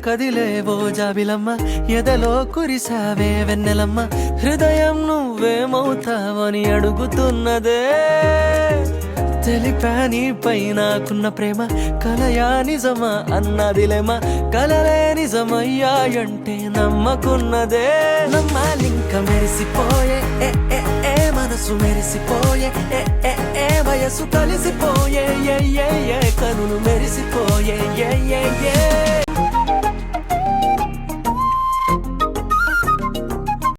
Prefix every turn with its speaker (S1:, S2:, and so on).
S1: కదిలేవో జాబిలమ్మ ఎదలో కురిసావే వెన్నెలమ్మ హృదయం నువ్వేమవుతావని అడుగుతున్నదే తెలిపా నీపై నాకున్న ప్రేమ కలయా నిజమా అన్నదిలేమా కలలే నిజమయ్యాయంటే నమ్మకున్నదే నమ్మాలింక మెరిసిపోయే ఏ ఏ ఏ మనసు మెరిసిపోయే ఏ ఏ ఏ వయసు కలిసిపోయే ఏ ఏ ఏ కనులు మెరిసిపోయే ఏ ఏ ఏ